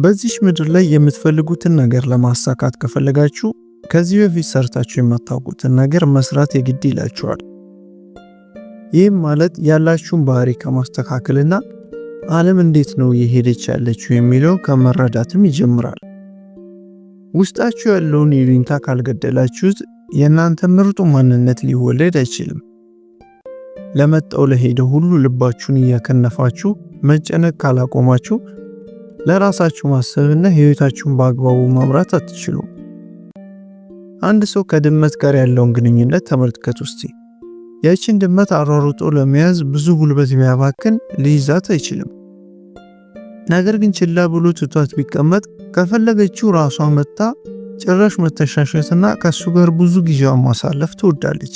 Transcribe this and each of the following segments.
በዚህ ምድር ላይ የምትፈልጉትን ነገር ለማሳካት ከፈለጋችሁ ከዚህ በፊት ሰርታችሁ የማታውቁትን ነገር መስራት የግድ ይላችኋል። ይህም ማለት ያላችሁን ባህሪ ከማስተካከልና ዓለም እንዴት ነው እየሄደች ያለችው የሚለው ከመረዳትም ይጀምራል። ውስጣችሁ ያለውን ይሉኝታ ካልገደላችሁት የእናንተ ምርጡ ማንነት ሊወለድ አይችልም። ለመጣው ለሄደው ሁሉ ልባችሁን እያከነፋችሁ መጨነቅ ካላቆማችሁ ለራሳችሁ ማሰብና ህይወታችሁን በአግባቡ መምራት አትችሉም። አንድ ሰው ከድመት ጋር ያለውን ግንኙነት ተመልከቱ እስቲ። ያቺን ድመት አሯሩጦ ለመያዝ ብዙ ጉልበት ቢያባክን ሊይዛት አይችልም። ነገር ግን ችላ ብሎ ትቷት ቢቀመጥ ከፈለገችው ራሷ መጣ ጭራሽ መተሻሸትና ከሱ ጋር ብዙ ጊዜዋን ማሳለፍ ትወዳለች።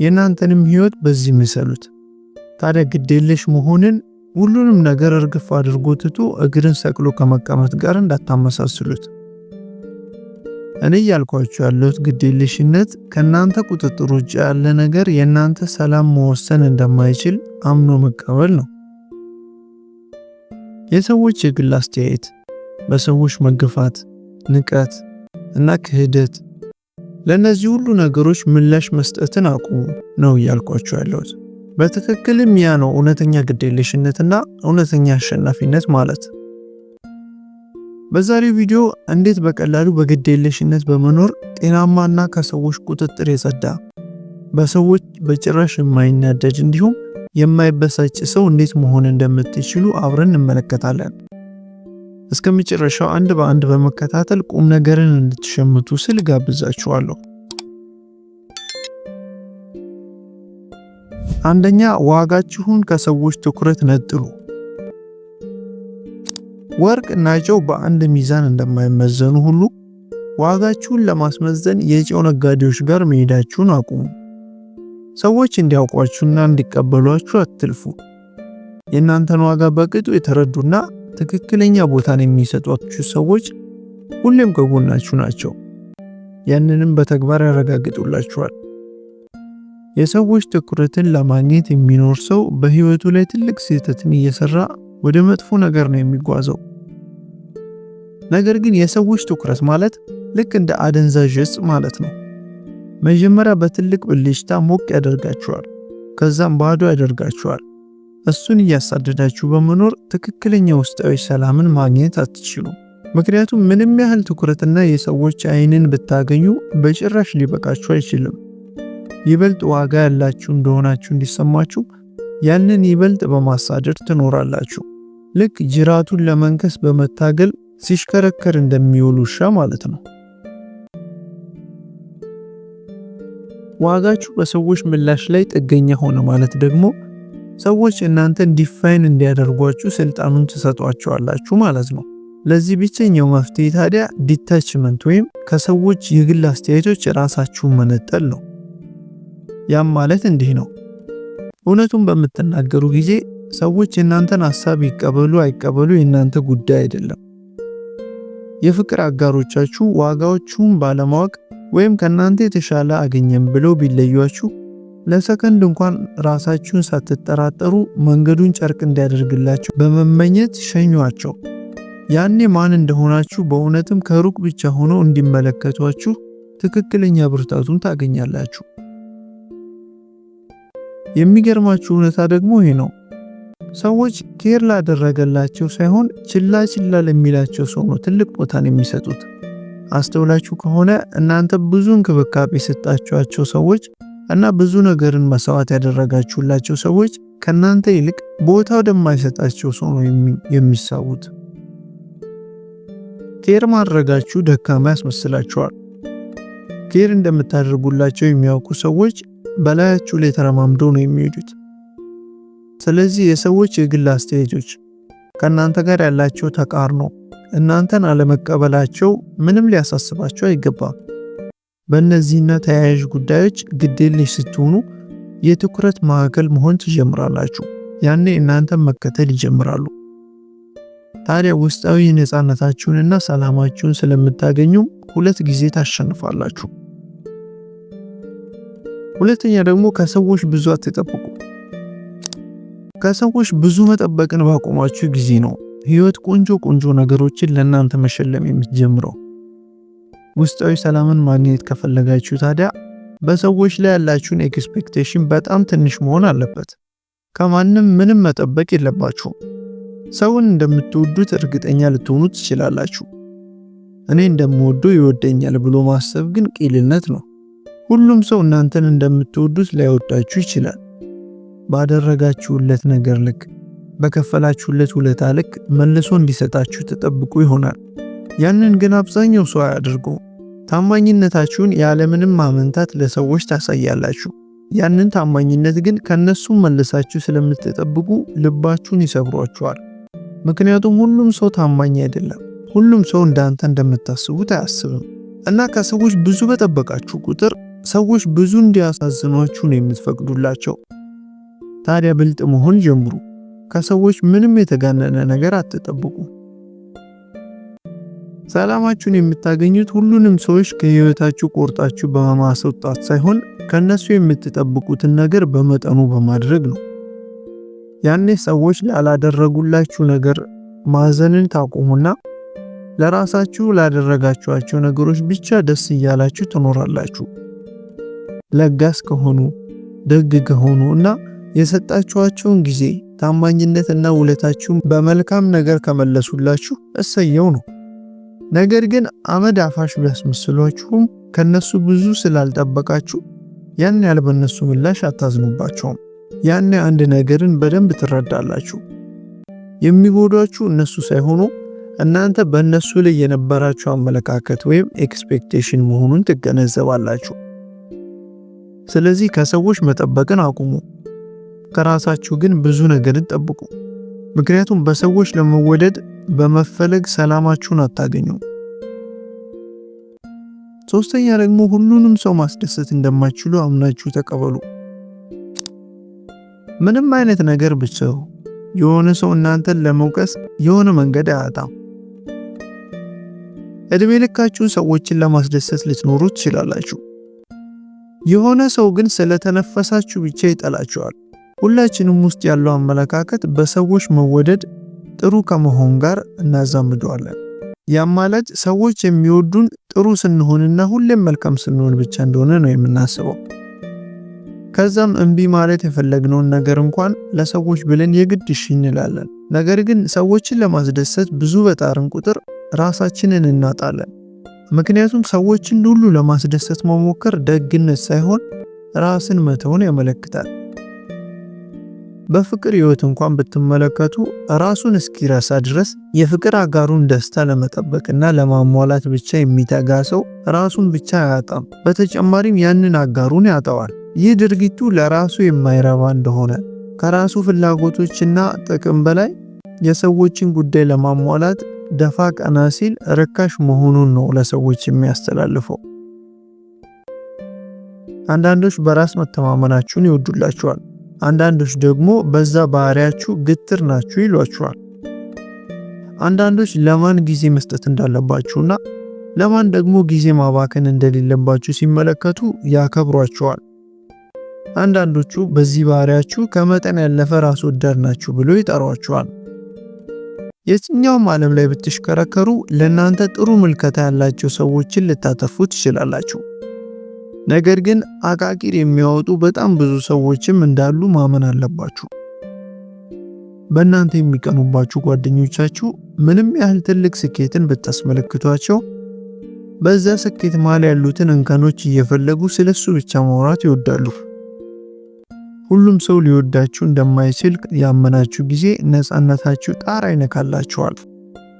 የእናንተንም ህይወት በዚህ ምሰሉት። ታዲያ ግዴለሽ መሆንን ሁሉንም ነገር እርግፍ አድርጎ ትቶ እግርን ሰቅሎ ከመቀመጥ ጋር እንዳታመሳስሉት። እኔ ያልኳችሁ ያለሁት ግዴለሽነት ከናንተ ቁጥጥር ውጭ ያለ ነገር የናንተ ሰላም መወሰን እንደማይችል አምኖ መቀበል ነው። የሰዎች የግል አስተያየት፣ በሰዎች መገፋት፣ ንቀት እና ክህደት፣ ለነዚህ ሁሉ ነገሮች ምላሽ መስጠትን አቁሙ ነው ያልኳችሁ ያለሁት። በትክክልም ያ ነው እውነተኛ ግዴለሽነትና እውነተኛ አሸናፊነት ማለት። በዛሬው ቪዲዮ እንዴት በቀላሉ በግዴለሽነት በመኖር ጤናማና ከሰዎች ቁጥጥር የጸዳ በሰዎች በጭራሽ የማይናደድ እንዲሁም የማይበሳጭ ሰው እንዴት መሆን እንደምትችሉ አብረን እንመለከታለን። እስከመጨረሻው አንድ በአንድ በመከታተል ቁም ነገርን እንድትሸምቱ ስል ጋብዛችኋለሁ። አንደኛ፣ ዋጋችሁን ከሰዎች ትኩረት ነጥሉ። ወርቅ እና ጨው በአንድ ሚዛን እንደማይመዘኑ ሁሉ ዋጋችሁን ለማስመዘን የጨው ነጋዴዎች ጋር መሄዳችሁን አቁሙ። ሰዎች እንዲያውቋችሁና እንዲቀበሏችሁ አትልፉ። የእናንተን ዋጋ በቅጡ የተረዱና ትክክለኛ ቦታን የሚሰጧችሁ ሰዎች ሁሌም ከጎናችሁ ናቸው። ያንንም በተግባር ያረጋግጡላችኋል። የሰዎች ትኩረትን ለማግኘት የሚኖር ሰው በህይወቱ ላይ ትልቅ ስህተትን እየሰራ ወደ መጥፎ ነገር ነው የሚጓዘው። ነገር ግን የሰዎች ትኩረት ማለት ልክ እንደ አደንዛዥ እጽ ማለት ነው። መጀመሪያ በትልቅ ብልጭታ ሞቅ ያደርጋችኋል፣ ከዛም ባዶ ያደርጋችኋል። እሱን እያሳደዳችሁ በመኖር ትክክለኛ ውስጣዊ ሰላምን ማግኘት አትችሉም። ምክንያቱም ምንም ያህል ትኩረትና የሰዎች አይንን ብታገኙ በጭራሽ ሊበቃችሁ አይችልም። ይበልጥ ዋጋ ያላችሁ እንደሆናችሁ እንዲሰማችሁ ያንን ይበልጥ በማሳደድ ትኖራላችሁ። ልክ ጅራቱን ለመንከስ በመታገል ሲሽከረከር እንደሚውል ውሻ ማለት ነው። ዋጋችሁ በሰዎች ምላሽ ላይ ጥገኛ ሆነ ማለት ደግሞ ሰዎች እናንተን ዲፋይን እንዲያደርጓችሁ ስልጣኑን ትሰጧቸዋላችሁ ማለት ነው። ለዚህ ብቸኛው መፍትሄ ታዲያ ዲታችመንት ወይም ከሰዎች የግል አስተያየቶች ራሳችሁን መነጠል ነው። ያም ማለት እንዲህ ነው። እውነቱን በምትናገሩ ጊዜ ሰዎች የእናንተን ሐሳብ ይቀበሉ አይቀበሉ የእናንተ ጉዳይ አይደለም። የፍቅር አጋሮቻችሁ ዋጋዎቹን ባለማወቅ ወይም ከናንተ የተሻለ አገኘም ብለው ቢለዩአችሁ ለሰከንድ እንኳን ራሳችሁን ሳትጠራጠሩ መንገዱን ጨርቅ እንዲያደርግላችሁ በመመኘት ሸኙአቸው። ያኔ ማን እንደሆናችሁ በእውነትም ከሩቅ ብቻ ሆነው እንዲመለከቷችሁ ትክክለኛ ብርታቱን ታገኛላችሁ። የሚገርማችሁ እውነታ ደግሞ ይሄ ነው። ሰዎች ኬር ላደረገላቸው ሳይሆን ችላ ለሚላቸው ሰው ነው ትልቅ ቦታን የሚሰጡት። አስተውላችሁ ከሆነ እናንተ ብዙ እንክብካቤ የሰጣችኋቸው ሰዎች እና ብዙ ነገርን መስዋዕት ያደረጋችሁላቸው ሰዎች ከናንተ ይልቅ ቦታ ወደማይሰጣቸው ሰው ነው የሚሳቡት። ኬር ማድረጋችሁ ደካማ ያስመስላችኋል። ኬር እንደምታደርጉላቸው የሚያውቁ ሰዎች በላያችሁ ላይ ተረማምደው ነው የሚሄዱት። ስለዚህ የሰዎች የግል አስተያየቶች፣ ከናንተ ጋር ያላቸው ተቃርኖ፣ እናንተን አለመቀበላቸው ምንም ሊያሳስባቸው አይገባም። በእነዚህና ተያያዥ ጉዳዮች ግዴለሽ ስትሆኑ የትኩረት ማዕከል መሆን ትጀምራላችሁ። ያኔ እናንተን መከተል ይጀምራሉ። ታዲያ ውስጣዊ ነፃነታችሁንና ሰላማችሁን ስለምታገኙ ሁለት ጊዜ ታሸንፋላችሁ። ሁለተኛ ደግሞ ከሰዎች ብዙ አትጠብቁ። ከሰዎች ብዙ መጠበቅን ባቆማችሁ ጊዜ ነው ህይወት ቆንጆ ነገሮችን ለእናንተ መሸለም የምትጀምረው። ውስጣዊ ሰላምን ማግኘት ከፈለጋችሁ ታዲያ በሰዎች ላይ ያላችሁን ኤክስፔክቴሽን በጣም ትንሽ መሆን አለበት። ከማንም ምንም መጠበቅ የለባችሁም። ሰውን እንደምትወዱት እርግጠኛ ልትሆኑ ትችላላችሁ። እኔ እንደምወደው ይወደኛል ብሎ ማሰብ ግን ቂልነት ነው። ሁሉም ሰው እናንተን እንደምትወዱት ላይወዳችሁ ይችላል። ባደረጋችሁለት ነገር ልክ፣ በከፈላችሁለት ውለታ ልክ መልሶ እንዲሰጣችሁ ተጠብቁ ይሆናል። ያንን ግን አብዛኛው ሰው አያደርገው። ታማኝነታችሁን ያለምንም ማመንታት ለሰዎች ታሳያላችሁ። ያንን ታማኝነት ግን ከነሱም መልሳችሁ ስለምትጠብቁ ልባችሁን ይሰብሯችኋል። ምክንያቱም ሁሉም ሰው ታማኝ አይደለም። ሁሉም ሰው እንዳንተ እንደምታስቡት አያስብም። እና ከሰዎች ብዙ በጠበቃችሁ ቁጥር ሰዎች ብዙ እንዲያሳዝኗችሁ ነው የምትፈቅዱላቸው። ታዲያ ብልጥ መሆን ጀምሩ። ከሰዎች ምንም የተጋነነ ነገር አትጠብቁ። ሰላማችሁን የምታገኙት ሁሉንም ሰዎች ከህይወታችሁ ቆርጣችሁ በማስወጣት ሳይሆን ከነሱ የምትጠብቁትን ነገር በመጠኑ በማድረግ ነው። ያኔ ሰዎች ላላደረጉላችሁ ነገር ማዘንን ታቆሙና ለራሳችሁ ላደረጋችኋቸው ነገሮች ብቻ ደስ እያላችሁ ትኖራላችሁ። ለጋስ ከሆኑ፣ ደግ ከሆኑ እና የሰጣችኋቸውን ጊዜ፣ ታማኝነትና ውለታችሁን በመልካም ነገር ከመለሱላችሁ እሰየው ነው። ነገር ግን አመድ አፋሽ ቢያስመስሏችሁም ከነሱ ብዙ ስላልጠበቃችሁ ያን ያህል በነሱ ምላሽ አታዝኑባቸውም። ያን አንድ ነገርን በደንብ ትረዳላችሁ። የሚጎዷችሁ እነሱ ሳይሆኑ እናንተ በእነሱ ላይ የነበራችሁ አመለካከት ወይም ኤክስፔክቴሽን መሆኑን ትገነዘባላችሁ። ስለዚህ ከሰዎች መጠበቅን አቁሙ። ከራሳችሁ ግን ብዙ ነገርን ጠብቁ። ምክንያቱም በሰዎች ለመወደድ በመፈለግ ሰላማችሁን አታገኙ። ሶስተኛ ደግሞ ሁሉንም ሰው ማስደሰት እንደማይችሉ አምናችሁ ተቀበሉ። ምንም አይነት ነገር ብቻው የሆነ ሰው እናንተን ለመውቀስ የሆነ መንገድ አያጣም። እድሜ ልካችሁን ሰዎችን ለማስደሰት ልትኖሩ ትችላላችሁ። የሆነ ሰው ግን ስለተነፈሳችሁ ብቻ ይጠላችኋል። ሁላችንም ውስጥ ያለው አመለካከት በሰዎች መወደድ ጥሩ ከመሆን ጋር እናዛምደዋለን። ያም ማለት ሰዎች የሚወዱን ጥሩ ስንሆንና ሁሌም መልካም ስንሆን ብቻ እንደሆነ ነው የምናስበው። ከዛም እምቢ ማለት የፈለግነውን ነገር እንኳን ለሰዎች ብለን የግድ እሺ እንላለን። ነገር ግን ሰዎችን ለማስደሰት ብዙ በጣርን ቁጥር ራሳችንን እናጣለን። ምክንያቱም ሰዎችን ሁሉ ለማስደሰት መሞከር ደግነት ሳይሆን ራስን መተውን ያመለክታል። በፍቅር ህይወት እንኳን ብትመለከቱ ራሱን እስኪረሳ ድረስ የፍቅር አጋሩን ደስታ ለመጠበቅና ለማሟላት ብቻ የሚተጋ ሰው ራሱን ብቻ አያጣም፣ በተጨማሪም ያንን አጋሩን ያጣዋል። ይህ ድርጊቱ ለራሱ የማይረባ እንደሆነ ከራሱ ፍላጎቶችና ጥቅም በላይ የሰዎችን ጉዳይ ለማሟላት ደፋ ቀና ሲል ርካሽ መሆኑን ነው ለሰዎች የሚያስተላልፈው። አንዳንዶች በራስ መተማመናችሁን ይወዱላችኋል። አንዳንዶች ደግሞ በዛ ባህሪያችሁ ግትር ናችሁ ይሏችኋል። አንዳንዶች ለማን ጊዜ መስጠት እንዳለባችሁና ለማን ደግሞ ጊዜ ማባከን እንደሌለባችሁ ሲመለከቱ ያከብሯችኋል። አንዳንዶቹ በዚህ ባህሪያችሁ ከመጠን ያለፈ ራስ ወዳድ ናችሁ ብሎ ይጠሯችኋል። የትኛውም ዓለም ላይ ብትሽከረከሩ ለእናንተ ጥሩ ምልከታ ያላቸው ሰዎችን ልታተርፉ ትችላላችሁ። ነገር ግን አቃቂር የሚያወጡ በጣም ብዙ ሰዎችም እንዳሉ ማመን አለባችሁ። በእናንተ የሚቀኑባችሁ ጓደኞቻችሁ ምንም ያህል ትልቅ ስኬትን ብታስመለክቷቸው በዛ ስኬት መሃል ያሉትን እንከኖች እየፈለጉ ስለሱ ብቻ ማውራት ይወዳሉ። ሁሉም ሰው ሊወዳችሁ እንደማይችል ያመናችሁ ጊዜ ነፃነታችሁ ጣራ ይነካላችኋል።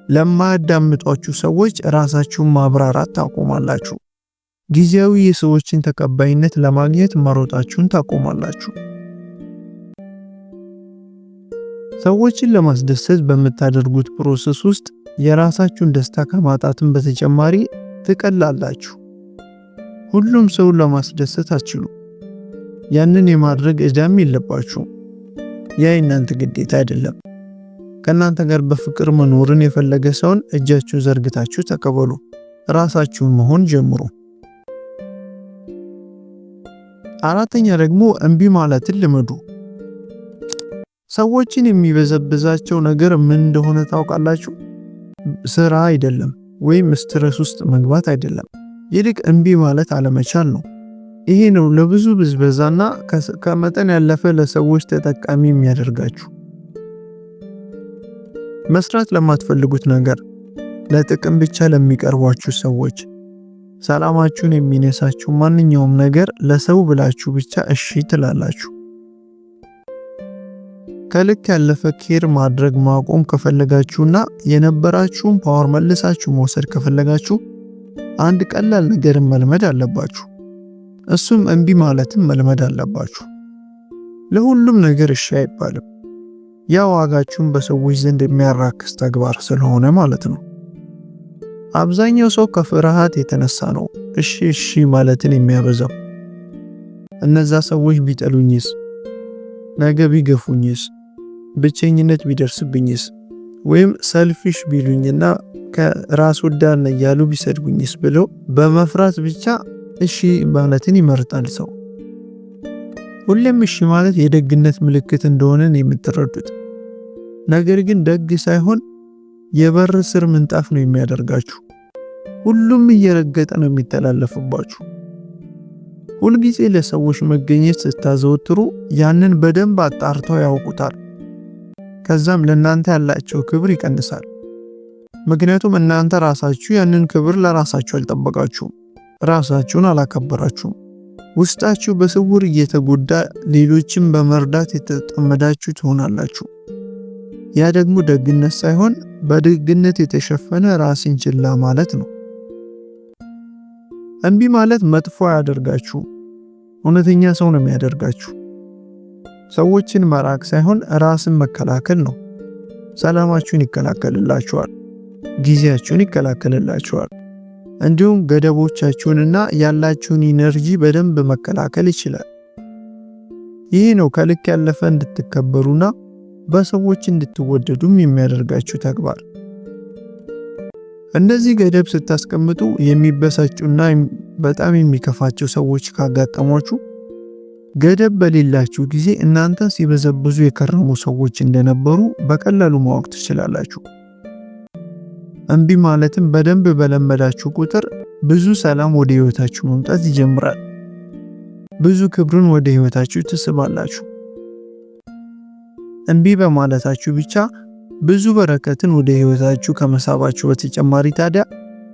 ለማያዳምጧችሁ ሰዎች ራሳችሁን ማብራራት ታቆማላችሁ። ጊዜያዊ የሰዎችን ተቀባይነት ለማግኘት መሮጣችሁን ታቆማላችሁ። ሰዎችን ለማስደሰት በምታደርጉት ፕሮሰስ ውስጥ የራሳችሁን ደስታ ከማጣትም በተጨማሪ ትቀላላችሁ። ሁሉም ሰው ለማስደሰት አትችሉ። ያንን የማድረግ ዕዳም የለባችሁም። ያ የእናንተ ግዴታ አይደለም። ከእናንተ ጋር በፍቅር መኖርን የፈለገ ሰውን እጃችሁን ዘርግታችሁ ተቀበሉ። ራሳችሁን መሆን ጀምሩ። አራተኛ ደግሞ እምቢ ማለትን ልመዱ። ሰዎችን የሚበዘብዛቸው ነገር ምን እንደሆነ ታውቃላችሁ? ስራ አይደለም ወይም ስትረስ ውስጥ መግባት አይደለም። ይልቅ እምቢ ማለት አለመቻል ነው። ይሄ ነው ለብዙ ብዝበዛና ከመጠን ያለፈ ለሰዎች ተጠቃሚ የሚያደርጋችሁ። መስራት ለማትፈልጉት ነገር፣ ለጥቅም ብቻ ለሚቀርቧችሁ ሰዎች፣ ሰላማችሁን የሚነሳችሁ ማንኛውም ነገር ለሰው ብላችሁ ብቻ እሺ ትላላችሁ። ከልክ ያለፈ ኬር ማድረግ ማቆም ከፈለጋችሁና የነበራችሁን ፓወር መልሳችሁ መውሰድ ከፈለጋችሁ አንድ ቀላል ነገርን መልመድ አለባችሁ። እሱም እምቢ ማለትን መልመድ አለባችሁ። ለሁሉም ነገር እሺ አይባልም። ያ ዋጋችሁን በሰዎች ዘንድ የሚያራክስ ተግባር ስለሆነ ማለት ነው። አብዛኛው ሰው ከፍርሃት የተነሳ ነው እሺ ማለትን የሚያበዛው። እነዛ ሰዎች ቢጠሉኝስ? ነገ ቢገፉኝስ? ብቸኝነት ቢደርስብኝስ? ወይም ሰልፊሽ ቢሉኝና ከራስ ወዳድ ነኝ ያሉ ቢሰድቡኝስ ብለው በመፍራት ብቻ እሺ ማለትን ይመርጣል ሰው። ሁሌም እሺ ማለት የደግነት ምልክት እንደሆነ ነው የምትረዱት። ነገር ግን ደግ ሳይሆን የበር ስር ምንጣፍ ነው የሚያደርጋችሁ። ሁሉም እየረገጠ ነው የሚተላለፍባችሁ። ሁልጊዜ ለሰዎች መገኘት ስታዘወትሩ ያንን በደንብ አጣርተው ያውቁታል። ከዛም ለእናንተ ያላቸው ክብር ይቀንሳል። ምክንያቱም እናንተ ራሳችሁ ያንን ክብር ለራሳችሁ አልጠበቃችሁም፣ ራሳችሁን አላከበራችሁም። ውስጣችሁ በስውር እየተጎዳ ሌሎችን በመርዳት የተጠመዳችሁ ትሆናላችሁ። ያ ደግሞ ደግነት ሳይሆን በደግነት የተሸፈነ ራስን ችላ ማለት ነው። እምቢ ማለት መጥፎ አያደርጋችሁ፣ እውነተኛ ሰው ነው የሚያደርጋችሁ። ሰዎችን መራቅ ሳይሆን ራስን መከላከል ነው። ሰላማችሁን ይከላከልላችኋል፣ ጊዜያችሁን ይከላከልላችኋል። እንዲሁም ገደቦቻችሁንና ያላችሁን ኢነርጂ በደንብ መከላከል ይችላል። ይህ ነው ከልክ ያለፈ እንድትከበሩና በሰዎች እንድትወደዱም የሚያደርጋችሁ ተግባር። እንደዚህ ገደብ ስታስቀምጡ የሚበሳጩና በጣም የሚከፋቸው ሰዎች ካጋጠሟችሁ ገደብ በሌላችሁ ጊዜ እናንተን ሲበዘብዙ የከረሙ ሰዎች እንደነበሩ በቀላሉ ማወቅ ትችላላችሁ። እምቢ ማለትም በደንብ በለመዳችሁ ቁጥር ብዙ ሰላም ወደ ህይወታችሁ መምጣት ይጀምራል። ብዙ ክብርን ወደ ህይወታችሁ ትስባላችሁ። እምቢ በማለታችሁ ብቻ ብዙ በረከትን ወደ ህይወታችሁ ከመሳባችሁ በተጨማሪ ታዲያ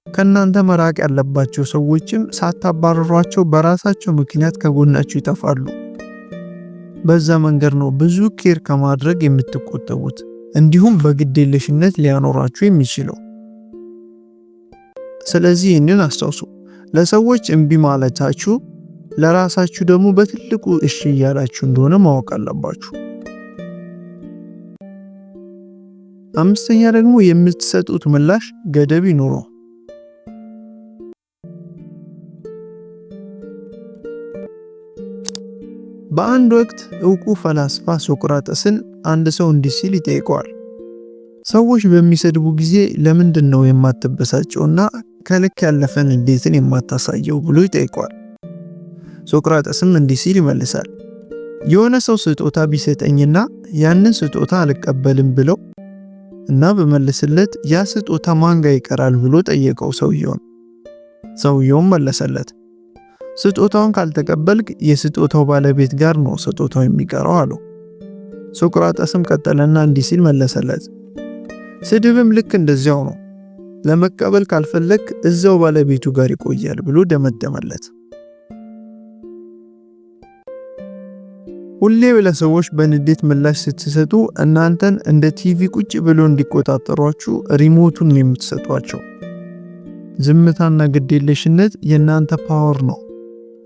ከናንተ መራቅ ያለባቸው ሰዎችም ሳታባረሯቸው በራሳቸው ምክንያት ከጎናችሁ ይጠፋሉ። በዛ መንገድ ነው ብዙ ኬር ከማድረግ የምትቆጠቡት፣ እንዲሁም በግዴለሽነት ሊያኖራችሁ የሚችለው። ስለዚህ ይህንን አስታውሱ። ለሰዎች እምቢ ማለታችሁ ለራሳችሁ ደግሞ በትልቁ እሺ እያላችሁ እንደሆነ ማወቅ አለባችሁ። አምስተኛ ደግሞ የምትሰጡት ምላሽ ገደብ ይኑረው። በአንድ ወቅት ዕውቁ ፈላስፋ ሶቅራጠስን አንድ ሰው እንዲህ ሲል ይጠይቀዋል። ሰዎች በሚሰድቡ ጊዜ ለምንድን ነው የማትበሳጨውና ከልክ ያለፈን እንዴትን የማታሳየው ብሎ ይጠይቀዋል። ሶቅራጠስም እንዲህ ሲል ይመልሳል። የሆነ ሰው ስጦታ ቢሰጠኝና ያንን ስጦታ አልቀበልም ብለው እና በመልስለት ያ ስጦታ ማን ጋር ይቀራል ብሎ ጠየቀው ሰውየውን። ሰውየውም መለሰለት፣ ስጦታውን ካልተቀበልክ የስጦታው ባለቤት ጋር ነው ስጦታው የሚቀረው አለው። ሶቅራጠስም ቀጠለና እንዲህ ሲል መለሰለት፣ ስድብም ልክ እንደዚያው ነው፣ ለመቀበል ካልፈለክ እዛው ባለቤቱ ጋር ይቆያል ብሎ ደመደመለት። ሁሌ ለሰዎች በንዴት ምላሽ ስትሰጡ እናንተን እንደ ቲቪ ቁጭ ብሎ እንዲቆጣጠሯችሁ ሪሞቱን የምትሰጧቸው። ዝምታና ግዴለሽነት የእናንተ ፓወር ነው።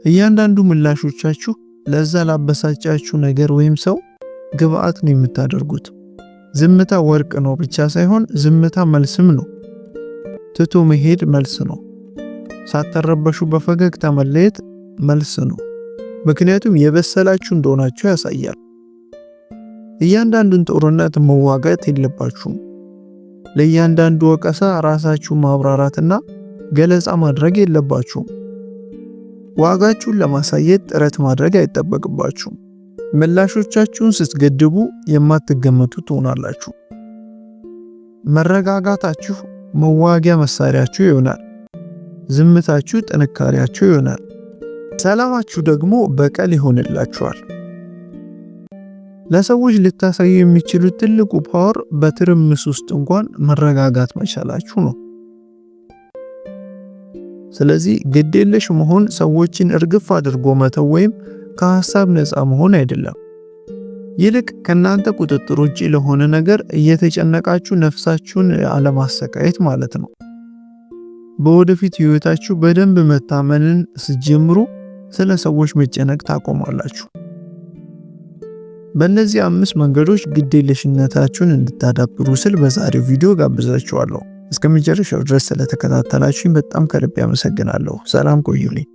እያንዳንዱ ምላሾቻችሁ ለዛ ላበሳጫችሁ ነገር ወይም ሰው ግብአት ነው የምታደርጉት። ዝምታ ወርቅ ነው ብቻ ሳይሆን ዝምታ መልስም ነው። ትቶ መሄድ መልስ ነው። ሳትረበሹ በፈገግታ መለየት መልስ ነው። ምክንያቱም የበሰላችሁ እንደሆናችሁ ያሳያል። እያንዳንዱን ጦርነት መዋጋት የለባችሁም። ለእያንዳንዱ ወቀሳ ራሳችሁ ማብራራትና ገለጻ ማድረግ የለባችሁም። ዋጋችሁን ለማሳየት ጥረት ማድረግ አይጠበቅባችሁም። ምላሾቻችሁን ስትገድቡ የማትገመቱ ትሆናላችሁ። መረጋጋታችሁ መዋጊያ መሳሪያችሁ ይሆናል። ዝምታችሁ ጥንካሬያችሁ ይሆናል። ሰላማችሁ ደግሞ በቀል ይሆንላችኋል። ለሰዎች ልታሳዩ የሚችሉት ትልቁ ፓወር በትርምስ ውስጥ እንኳን መረጋጋት መቻላችሁ ነው። ስለዚህ ግዴለሽ መሆን ሰዎችን እርግፍ አድርጎ መተው ወይም ከሐሳብ ነፃ መሆን አይደለም። ይልቅ ከናንተ ቁጥጥር ውጪ ለሆነ ነገር እየተጨነቃችሁ ነፍሳችሁን አለማሰቃየት ማለት ነው። በወደፊት ህይወታችሁ በደንብ መታመንን ስትጀምሩ ስለ ሰዎች መጨነቅ ታቆማላችሁ። በእነዚህ 5 መንገዶች ግዴለሽነታችሁን እንድታዳብሩ ስል በዛሬው ቪዲዮ ጋብዛችኋለሁ። እስከመጨረሻው ድረስ ስለተከታተላችሁኝ በጣም ከልብ አመሰግናለሁ። ሰላም ቆዩልኝ።